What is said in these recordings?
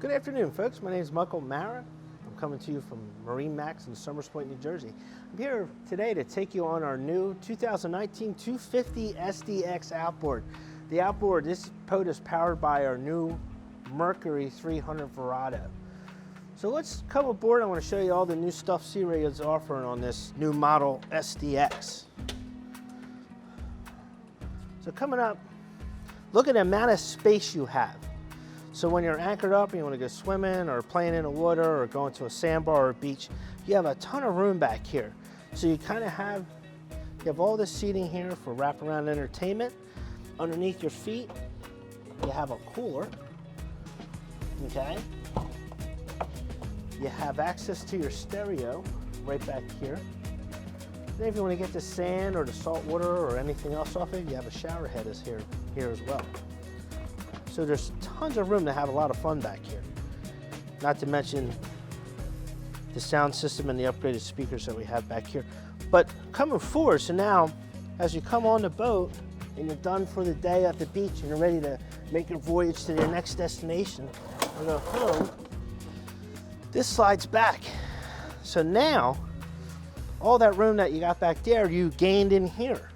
Good afternoon, folks. My name is Michael Mara. I'm coming to you from MarineMax in Somers Point, New Jersey. I'm here today to take you on our new 2019 250 SDX outboard. The outboard, this boat is powered by our new Mercury 300 Verado. So let's come aboard. I want to show you all the new stuff Sea Ray is offering on this new model SDX. So coming up, look at the amount of space you have. So when you're anchored up and you want to go swimming or playing in the water or going to a sandbar or a beach, you have a ton of room back here. So you kind of have, all this seating here for wraparound entertainment. Underneath your feet, you have a cooler, okay? You have access to your stereo right back here. Then if you want to get the sand or the salt water or anything else off it, you have a shower head here as well. So there's tons of room to have a lot of fun back here. Not to mention the sound system and the upgraded speakers that we have back here. But coming forward, so now as you come on the boat and you're done for the day at the beach and you're ready to make your voyage to your next destination or go home, this slides back. So now, all that room that you got back there, you gained in here,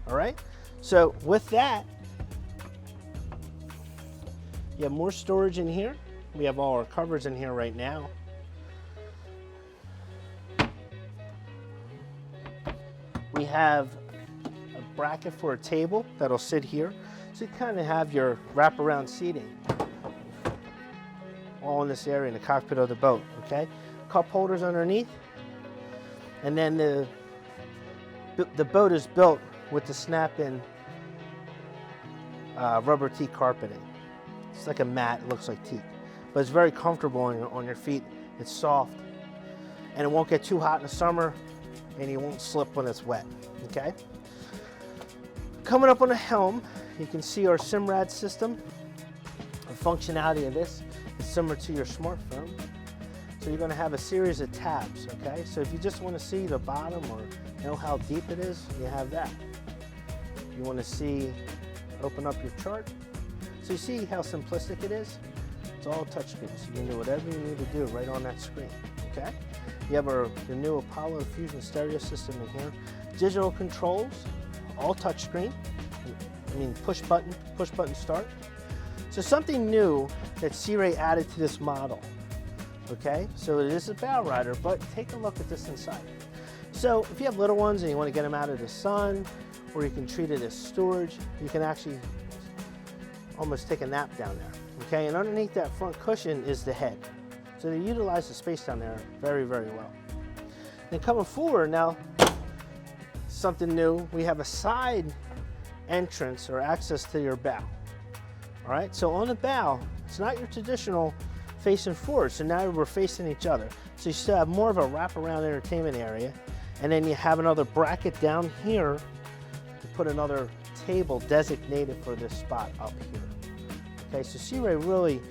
all right? So with that, you have more storage in here. We have all our covers in here right now. We have a bracket for a table that'll sit here. So you kind of have your wraparound seating all in this area in the cockpit of the boat, okay? Cup holders underneath. And then the boat is built with the snap-in rubber teak carpeting. It's like a mat, it looks like teak, but it's very comfortable on your feet. It's soft, and it won't get too hot in the summer, and you won't slip when it's wet, okay? Coming up on the helm, you can see our SIMRAD system. The functionality of this is similar to your smartphone. So you're gonna have a series of tabs, okay? So if you just wanna see the bottom or know how deep it is, you have that. If you wanna see, open up your chart. So you see how simplistic it is? It's all touchscreen, so you can do whatever you need to do right on that screen, okay? You have the new Apollo Fusion stereo system in here. Digital controls, all touchscreen. I mean, push button start. So something new that Sea Ray added to this model, okay? So it is a bow rider, but take a look at this inside. So if you have little ones and you want to get them out of the sun, or you can treat it as storage, you can actually almost take a nap down there, okay? And underneath that front cushion is the head. So they utilize the space down there very, very well. Then coming forward now, something new, we have a side entrance or access to your bow. All right, so on the bow, it's not your traditional facing forward, so now we're facing each other. So you still have more of a wraparound entertainment area, and then you have another bracket down here to put another table designated for this spot up here. Okay, so Sea Ray really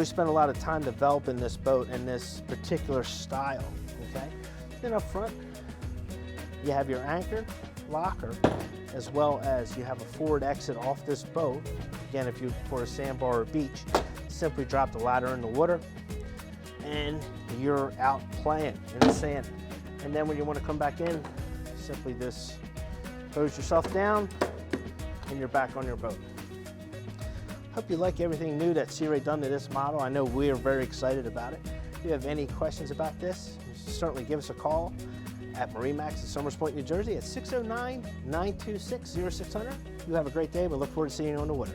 spent a lot of time developing this boat and this particular style, okay? Then up front, you have your anchor, locker, as well as you have a forward exit off this boat. Again, if you for a sandbar or beach, simply drop the ladder in the water and you're out playing in the sand. And then when you want to come back in, simply just hose yourself down and you're back on your boat. Hope you like everything new that Sea Ray done to this model. I know we are very excited about it. If you have any questions about this, certainly give us a call at MarineMax in Somers Point, New Jersey at 609-926-0600. You have a great day. We look forward to seeing you on the water.